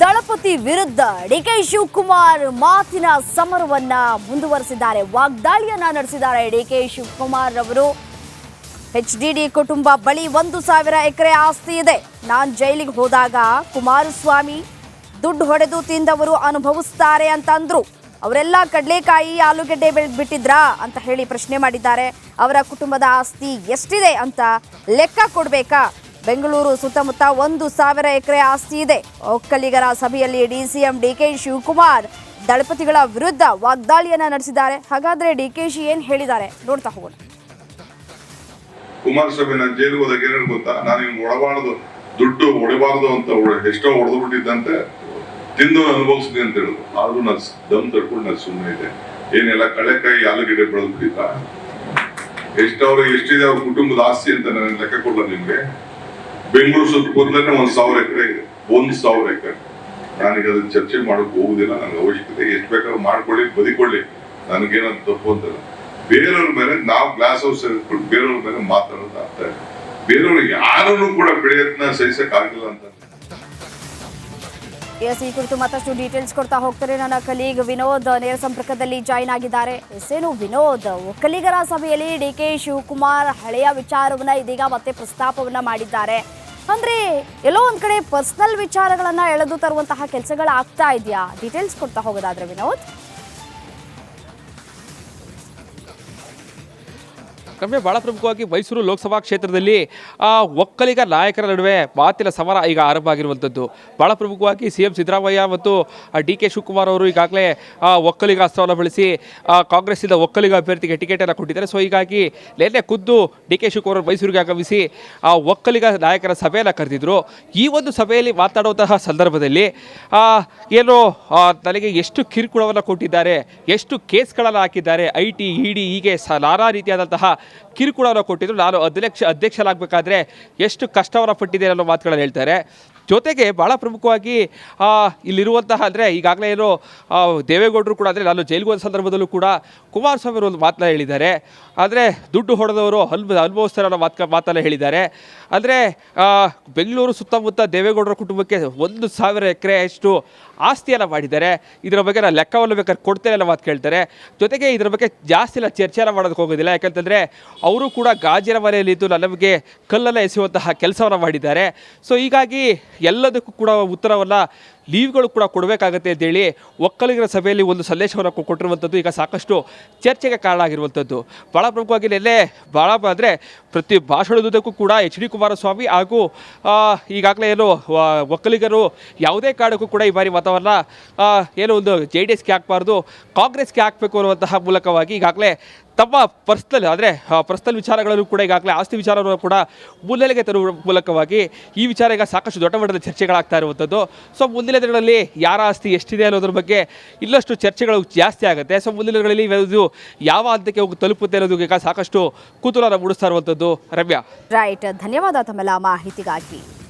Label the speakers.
Speaker 1: ದಳಪತಿ ವಿರುದ್ಧ ಡಿಕೆ ಶಿವಕುಮಾರ್ ಮಾತಿನ ಸಮರವನ್ನ ಮುಂದುವರೆಸಿದ್ದಾರೆ. ವಾಗ್ದಾಳಿಯನ್ನ ನಡೆಸಿದ್ದಾರೆ ಡಿಕೆ ಶಿವಕುಮಾರ್ ಅವರು. ಎಚ್ಡಿಡಿ ಕುಟುಂಬ ಬಳಿ 1,000 ಎಕರೆ ಆಸ್ತಿ ಇದೆ. ನಾನು ಜೈಲಿಗೆ ಹೋದಾಗ ಕುಮಾರಸ್ವಾಮಿ ದುಡ್ಡು ಹೊಡೆದು ತಿಂದವರು ಅನುಭವಿಸ್ತಾರೆ ಅಂತ ಅಂದ್ರು. ಅವರೆಲ್ಲ ಕಡಲೆಕಾಯಿ ಆಲೂಗೆಡ್ಡೆ ಬಿಟ್ಟಿದ್ರಾ ಅಂತ ಹೇಳಿ ಪ್ರಶ್ನೆ ಮಾಡಿದ್ದಾರೆ. ಅವರ ಕುಟುಂಬದ ಆಸ್ತಿ ಎಷ್ಟಿದೆ ಅಂತ ಲೆಕ್ಕ ಕೊಡಬೇಕಾ? ಬೆಂಗಳೂರು ಸುತ್ತಮುತ್ತ 1,000 ಎಕರೆ ಆಸ್ತಿ ಇದೆ. ಒಕ್ಕಲಿಗರ ಸಭೆಯಲ್ಲಿ ಡಿಸಿಎಂ ಡಿಕೆ ಶಿವಕುಮಾರ್ ದಳಪತಿಗಳ ವಿರುದ್ಧ ವಾಗ್ದಾಳಿಯನ್ನ ನಡೆಸಿದ್ದಾರೆ. ಹಾಗಾದ್ರೆ ಡಿಕೆಶಿ ಏನ್ ಹೇಳಿದ್ದಾರೆ ನೋಡ್ತಾ ಹೋಗೋಣ.
Speaker 2: ಕುಮಾರಸ್ವಾಮಿ ನಾನು ಜೈಲಿಗೆ ಹೋದಾಗ ಏನೇನು ಗೊತ್ತಾ, ನಾನು ಹಿಂಗ್ ಹೊಡಬಾರ್ದು, ದುಡ್ಡು ಹೊಡಿಬಾರ್ದು ಅಂತ ಎಷ್ಟೋ ಹೊಡೆದು ಬಿಟ್ಟಿದ್ದಂತೆ, ತಿಂದು ಅನುಭವಿಸಿದೆ ಅಂತ ಹೇಳುದು. ಆದ್ರೂ ನಾನು ದಮ್ ತಡ್ಕೊಂಡು ನಾನು ಸುಮ್ಮನೆ ಇದೆ. ಏನೆಲ್ಲ ಕಳೆಕಾಯಿ ಆಲೂಗೆಡ್ಡೆ ಬೆಳೆದು ಬಿಟ್ಟಿದ್ದ, ಎಷ್ಟಿದೆ ಅವ್ರ ಕುಟುಂಬದ ಆಸ್ತಿ ಅಂತ ನಾನು ಲೆಕ್ಕ ಕೊಡಲ್ಲ ನಿಮ್ಗೆ. ಬೆಂಗಳೂರು ಸುತ್ತಮುತ್ತಲೇ 1,000 ಎಕರೆ ಇದೆ. 1,000 ಎಕರೆ. ನಾನೀಗ ಅದನ್ನ ಚರ್ಚೆ ಮಾಡಕ್ ಹೋಗುದಿಲ್ಲ. ನನಗೆ ಅವಶ್ಯಕತೆ ಎಷ್ಟು ಬೇಕಾದ್ರೂ ಮಾಡ್ಕೊಳ್ಳಿ, ಬದಿಕೊಳ್ಳಿ, ನನಗೇನಂತ ತಪ್ಪು ಅಂತಲ್ಲ. ಬೇರೆಯವ್ರ ಮೇಲೆ ನಾವು ಗ್ಲಾಸ್ ಹೌಸ್ ಸೇರಿಸ್ಕೊಂಡು ಬೇರೆಯವ್ರ ಮೇಲೆ ಮಾತಾಡೋದು ಆಗ್ತಾ ಇದೆ. ಬೇರೆಯವ್ರು ಯಾರನ್ನು ಕೂಡ ಬೆಳೆಯೋದನ್ನ ಸಹಿಸಕ್ ಆಗಿಲ್ಲ ಅಂತ.
Speaker 1: ಈ ಕುರಿತು ಮತ್ತಷ್ಟು ಡೀಟೇಲ್ಸ್ ಕೊಡ್ತಾ ಹೋಗ್ತಾರೆ ನನ್ನ ಕಲೀಗ್ ವಿನೋದ್ ನೇರ ಸಂಪರ್ಕದಲ್ಲಿ ಜಾಯಿನ್ ಆಗಿದ್ದಾರೆ. ಎಸ್ಸೇನು ವಿನೋದ್, ಒಕ್ಕಲಿಗರ ಸಭೆಯಲ್ಲಿ ಡಿಕೆ ಶಿವಕುಮಾರ್ ಹಳೆಯ ವಿಚಾರವನ್ನ ಇದೀಗ ಮತ್ತೆ ಪ್ರಸ್ತಾಪವನ್ನ ಮಾಡಿದ್ದಾರೆ. ಅಂದ್ರೆ ಎಲ್ಲೋ ಒಂದ್ ಕಡೆ ಪರ್ಸನಲ್ ವಿಚಾರಗಳನ್ನ ಎಳೆದು ತರುವಂತಹ ಕೆಲಸಗಳಾಗ್ತಾ ಇದೆಯಾ? ಡೀಟೇಲ್ಸ್ ಕೊಡ್ತಾ ಹೋಗೋದಾದ್ರೆ ವಿನೋದ್.
Speaker 3: ರಮ್ಯ, ಭಾಳ ಪ್ರಮುಖವಾಗಿ ಮೈಸೂರು ಲೋಕಸಭಾ ಕ್ಷೇತ್ರದಲ್ಲಿ ಒಕ್ಕಲಿಗ ನಾಯಕರ ನಡುವೆ ಮಾತಿನ ಸಮರ ಈಗ ಆರಂಭ ಆಗಿರುವಂಥದ್ದು. ಭಾಳ ಪ್ರಮುಖವಾಗಿ CM ಸಿದ್ದರಾಮಯ್ಯ ಮತ್ತು ಡಿಕೆ ಶಿವಕುಮಾರ್ ಅವರು ಈಗಾಗಲೇ ಒಕ್ಕಲಿಗ ಅಸ್ತ್ರವನ್ನು ಬಳಸಿ ಕಾಂಗ್ರೆಸ್ಸಿಂದ ಒಕ್ಕಲಿಗ ಅಭ್ಯರ್ಥಿಗೆ ಟಿಕೆಟನ್ನು ಕೊಟ್ಟಿದ್ದಾರೆ. ಸೊ ಹೀಗಾಗಿ ನಿನ್ನೆ ಖುದ್ದು ಡಿಕೆ ಶಿವಕುಮಾರ್ ಮೈಸೂರಿಗೆ ಆಗಮಿಸಿ ಒಕ್ಕಲಿಗ ನಾಯಕರ ಸಭೆಯನ್ನು ಕರೆದಿದ್ರು. ಈ ಒಂದು ಸಭೆಯಲ್ಲಿ ಮಾತಾಡುವಂತಹ ಸಂದರ್ಭದಲ್ಲಿ ಏನು ನನಗೆ ಎಷ್ಟು ಕಿರುಕುಳವನ್ನು ಕೊಟ್ಟಿದ್ದಾರೆ, ಎಷ್ಟು ಕೇಸ್ಗಳನ್ನು ಹಾಕಿದ್ದಾರೆ, IT ED ಹೀಗೆ ನಾನಾ ರೀತಿಯಾದಂತಹ ಕಿರುಕುಳವನ್ನು ಕೊಟ್ಟಿದ್ರು. ನಾನು ಅಧ್ಯಕ್ಷರಾಗಬೇಕಾದ್ರೆ ಎಷ್ಟು ಕಷ್ಟವನ್ನು ಪಟ್ಟಿದ್ದೇನೆ ಅನ್ನೋ ಮಾತುಗಳನ್ನು ಹೇಳ್ತಾರೆ. ಜೊತೆಗೆ ಭಾಳ ಪ್ರಮುಖವಾಗಿ ಇಲ್ಲಿರುವಂತಹ ಅಂದರೆ ಈಗಾಗಲೇ ಏನು ದೇವೇಗೌಡರು ಕೂಡ ಅಂದರೆ ನಾನು ಜೈಲಿಗೆ ಹೋದ ಸಂದರ್ಭದಲ್ಲೂ ಕೂಡ ಕುಮಾರಸ್ವಾಮಿ ಅವರು ಒಂದು ಮಾತನ್ನ ಹೇಳಿದ್ದಾರೆ. ಆದರೆ ದುಡ್ಡು ಹೊಡೆದವರು ಅನುಭವಿಸ್ತಾರೆ ಅನ್ನೋ ಮಾತನ್ನು ಹೇಳಿದ್ದಾರೆ. ಅಂದರೆ ಬೆಂಗಳೂರು ಸುತ್ತಮುತ್ತ ದೇವೇಗೌಡರ ಕುಟುಂಬಕ್ಕೆ 1,000 ಎಕರೆ ಅಷ್ಟು ಆಸ್ತಿಯನ್ನು ಮಾಡಿದ್ದಾರೆ. ಇದರ ಬಗ್ಗೆ ನಾನು ಲೆಕ್ಕವನ್ನು ಬೇಕಾದ್ರೆ ಕೊಡ್ತೇನೆ ಅನ್ನೋ ಮಾತು ಕೇಳ್ತಾರೆ. ಜೊತೆಗೆ ಇದರ ಬಗ್ಗೆ ಜಾಸ್ತಿ ಚರ್ಚೆನ ಮಾಡೋದಕ್ಕೆ ಹೋಗೋದಿಲ್ಲ. ಯಾಕಂತಂದರೆ ಅವರು ಕೂಡ ಗಾಜಿನ ಮನೆಯಲ್ಲಿದ್ದು ನಮಗೆ ಕಲ್ಲನ್ನು ಎಸೆಯುವಂತಹ ಕೆಲಸವನ್ನು ಮಾಡಿದ್ದಾರೆ. ಸೊ ಹೀಗಾಗಿ ಎಲ್ಲದಕ್ಕೂ ಕೂಡ ಉತ್ತರವನ್ನು ಲೀವ್ಗಳು ಕೂಡ ಕೊಡಬೇಕಾಗತ್ತೆ ಅಂತೇಳಿ ಒಕ್ಕಲಿಗರ ಸಭೆಯಲ್ಲಿ ಒಂದು ಸಂದೇಶವನ್ನು ಕೊಟ್ಟಿರುವಂಥದ್ದು ಈಗ ಸಾಕಷ್ಟು ಚರ್ಚೆಗೆ ಕಾರಣ ಆಗಿರುವಂಥದ್ದು. ಭಾಳ ಪ್ರಮುಖವಾಗಿ ನಿನ್ನೆ ಭಾಳ ಅಂದರೆ ಪ್ರತಿ ಭಾಷಣದುದ್ದಕ್ಕೂ ಕೂಡ HD ಕುಮಾರಸ್ವಾಮಿ ಹಾಗೂ ಈಗಾಗಲೇ ಏನು ಒಕ್ಕಲಿಗರು ಯಾವುದೇ ಕಾರಣಕ್ಕೂ ಕೂಡ ಈ ಬಾರಿ ಮತವನ್ನು ಏನೋ ಒಂದು JDSಗೆ ಹಾಕಬಾರ್ದು, ಕಾಂಗ್ರೆಸ್ಗೆ ಹಾಕಬೇಕು ಅನ್ನುವಂತಹ ಮೂಲಕವಾಗಿ ಈಗಾಗಲೇ ತಮ್ಮ ಪರ್ಸನಲ್ ವಿಚಾರಗಳನ್ನು ಕೂಡ ಈಗಾಗಲೇ ಆಸ್ತಿ ವಿಚಾರವನ್ನು ಕೂಡ ಮುನ್ನೆಲೆಗೆ ತರುವ ಮೂಲಕವಾಗಿ ಈ ವಿಚಾರ ಈಗ ಸಾಕಷ್ಟು ದೊಡ್ಡ ಮಟ್ಟದ ಚರ್ಚೆಗಳಾಗ್ತಾ ಇರುವಂಥದ್ದು. ಸೊ ಮುಂದಿನ ದಿನಗಳಲ್ಲಿ ಯಾರ ಆಸ್ತಿ ಎಷ್ಟಿದೆ ಅನ್ನೋದ್ರ ಬಗ್ಗೆ ಇನ್ನಷ್ಟು ಚರ್ಚೆಗಳು ಜಾಸ್ತಿ ಆಗುತ್ತೆ. ಸೊ ಮುಂದಿನ ದಿನಗಳಲ್ಲಿ ಇದು ಯಾವ ಹಂತಕ್ಕೆ ಹೋಗಿ ತಲುಪುತ್ತೆ ಅನ್ನೋದು ಈಗ ಸಾಕಷ್ಟು ಕುತೂಹಲ ಮೂಡಿಸ್ತಾ ಇರುವಂಥದ್ದು. ರಮ್ಯಾ,
Speaker 1: ರೈಟ್, ಧನ್ಯವಾದ ತಮ್ಮೆಲ್ಲ ಮಾಹಿತಿಗಾಗಿ.